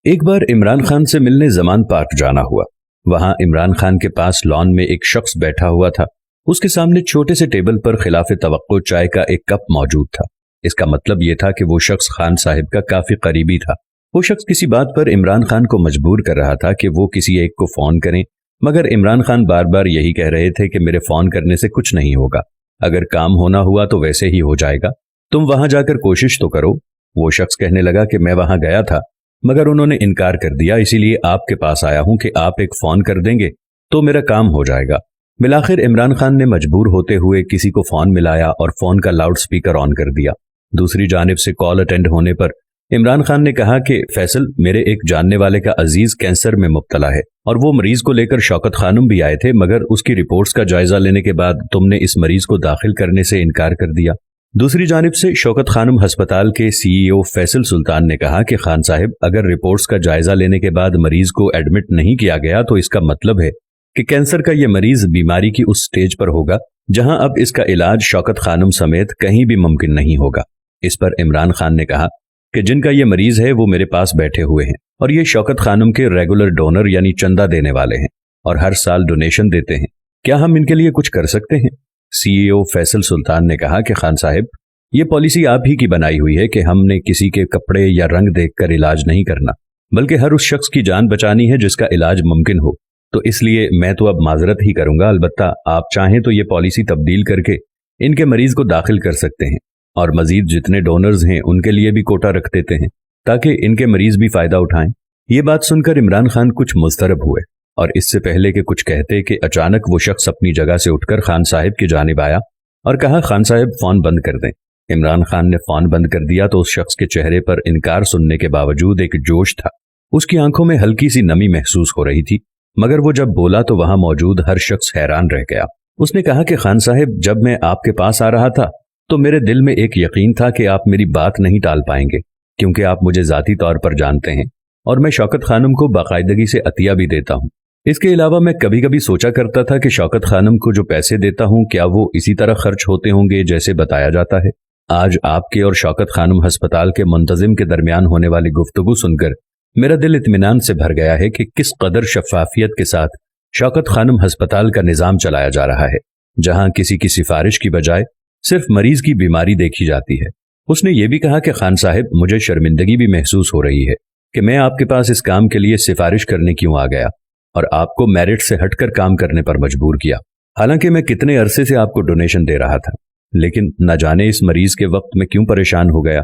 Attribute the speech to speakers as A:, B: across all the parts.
A: ایک بار عمران خان سے ملنے زمان پارک جانا ہوا۔ وہاں عمران خان کے پاس لان میں ایک شخص بیٹھا ہوا تھا۔ اس کے سامنے چھوٹے سے ٹیبل پر خلاف توقع چائے کا ایک کپ موجود تھا۔ اس کا مطلب یہ تھا کہ وہ شخص خان صاحب کا کافی قریبی تھا۔ وہ شخص کسی بات پر عمران خان کو مجبور کر رہا تھا کہ وہ کسی ایک کو فون کریں، مگر عمران خان بار بار یہی کہہ رہے تھے کہ میرے فون کرنے سے کچھ نہیں ہوگا، اگر کام ہونا ہوا تو ویسے ہی ہو جائے گا، تم وہاں جا کر کوشش تو کرو۔ وہ شخص کہنے لگا کہ میں وہاں گیا تھا مگر انہوں نے انکار کر دیا، اسی لیے آپ کے پاس آیا ہوں کہ آپ ایک فون کر دیں گے تو میرا کام ہو جائے گا۔ بالآخر عمران خان نے مجبور ہوتے ہوئے کسی کو فون ملایا اور فون کا لاؤڈ سپیکر آن کر دیا۔ دوسری جانب سے کال اٹینڈ ہونے پر عمران خان نے کہا کہ فیصل، میرے ایک جاننے والے کا عزیز کینسر میں مبتلا ہے اور وہ مریض کو لے کر شوکت خانم بھی آئے تھے، مگر اس کی رپورٹس کا جائزہ لینے کے بعد تم نے اس مریض کو داخل کرنے سے انکار کر دیا۔ دوسری جانب سے شوکت خانم ہسپتال کے سی ای او فیصل سلطان نے کہا کہ خان صاحب، اگر رپورٹس کا جائزہ لینے کے بعد مریض کو ایڈمٹ نہیں کیا گیا تو اس کا مطلب ہے کہ کینسر کا یہ مریض بیماری کی اس سٹیج پر ہوگا جہاں اب اس کا علاج شوکت خانم سمیت کہیں بھی ممکن نہیں ہوگا۔ اس پر عمران خان نے کہا کہ جن کا یہ مریض ہے وہ میرے پاس بیٹھے ہوئے ہیں اور یہ شوکت خانم کے ریگولر ڈونر یعنی چندہ دینے والے ہیں اور ہر سال ڈونیشن دیتے ہیں، کیا ہم ان کے لیے کچھ کر سکتے ہیں؟ سی ای او فیصل سلطان نے کہا کہ خان صاحب، یہ پالیسی آپ ہی کی بنائی ہوئی ہے کہ ہم نے کسی کے کپڑے یا رنگ دیکھ کر علاج نہیں کرنا، بلکہ ہر اس شخص کی جان بچانی ہے جس کا علاج ممکن ہو، تو اس لیے میں تو اب معذرت ہی کروں گا۔ البتہ آپ چاہیں تو یہ پالیسی تبدیل کر کے ان کے مریض کو داخل کر سکتے ہیں اور مزید جتنے ڈونرز ہیں ان کے لیے بھی کوٹا رکھ دیتے ہیں تاکہ ان کے مریض بھی فائدہ اٹھائیں۔ یہ بات سن کر عمران خان کچھ مضطرب ہوئے اور اس سے پہلے کہ کچھ کہتے کہ اچانک وہ شخص اپنی جگہ سے اٹھ کر خان صاحب کی جانب آیا اور کہا، خان صاحب فون بند کر دیں۔ عمران خان نے فون بند کر دیا تو اس شخص کے چہرے پر انکار سننے کے باوجود ایک جوش تھا۔ اس کی آنکھوں میں ہلکی سی نمی محسوس ہو رہی تھی، مگر وہ جب بولا تو وہاں موجود ہر شخص حیران رہ گیا۔ اس نے کہا کہ خان صاحب، جب میں آپ کے پاس آ رہا تھا تو میرے دل میں ایک یقین تھا کہ آپ میری بات نہیں ٹال پائیں گے، کیونکہ آپ مجھے ذاتی طور پر جانتے ہیں اور میں شوکت خانم کو باقاعدگی سے عطیہ بھی دیتا ہوں۔ اس کے علاوہ میں کبھی کبھی سوچا کرتا تھا کہ شوکت خانم کو جو پیسے دیتا ہوں کیا وہ اسی طرح خرچ ہوتے ہوں گے جیسے بتایا جاتا ہے۔ آج آپ کے اور شوکت خانم ہسپتال کے منتظم کے درمیان ہونے والی گفتگو سن کر میرا دل اطمینان سے بھر گیا ہے کہ کس قدر شفافیت کے ساتھ شوکت خانم ہسپتال کا نظام چلایا جا رہا ہے، جہاں کسی کی سفارش کی بجائے صرف مریض کی بیماری دیکھی جاتی ہے۔ اس نے یہ بھی کہا کہ خان صاحب، مجھے شرمندگی بھی محسوس ہو رہی ہے کہ میں آپ کے پاس اس کام کے لیے سفارش کرنے کیوں آ گیا اور آپ کو میرٹ سے ہٹ کر کام کرنے پر مجبور کیا، حالانکہ میں کتنے عرصے سے آپ کو ڈونیشن دے رہا تھا، لیکن نہ جانے اس مریض کے وقت میں کیوں پریشان ہو گیا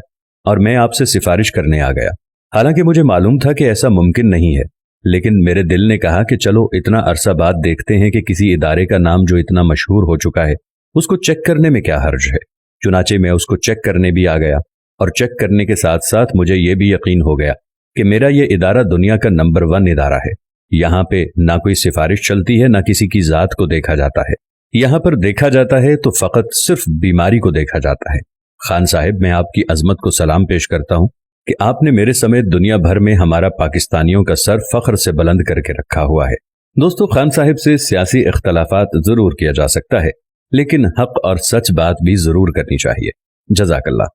A: اور میں آپ سے سفارش کرنے آ گیا، حالانکہ مجھے معلوم تھا کہ ایسا ممکن نہیں ہے، لیکن میرے دل نے کہا کہ چلو اتنا عرصہ بعد دیکھتے ہیں کہ کسی ادارے کا نام جو اتنا مشہور ہو چکا ہے اس کو چیک کرنے میں کیا حرج ہے۔ چنانچہ میں اس کو چیک کرنے بھی آ گیا اور چیک کرنے کے ساتھ ساتھ مجھے یہ بھی یقین ہو گیا کہ میرا یہ ادارہ دنیا کا نمبر 1 ادارہ ہے۔ یہاں پہ نہ کوئی سفارش چلتی ہے، نہ کسی کی ذات کو دیکھا جاتا ہے، یہاں پر دیکھا جاتا ہے تو فقط صرف بیماری کو دیکھا جاتا ہے۔ خان صاحب، میں آپ کی عظمت کو سلام پیش کرتا ہوں کہ آپ نے میرے سمیت دنیا بھر میں ہمارا پاکستانیوں کا سر فخر سے بلند کر کے رکھا ہوا ہے۔ دوستو، خان صاحب سے سیاسی اختلافات ضرور کیا جا سکتا ہے، لیکن حق اور سچ بات بھی ضرور کرنی چاہیے۔ جزاک اللہ۔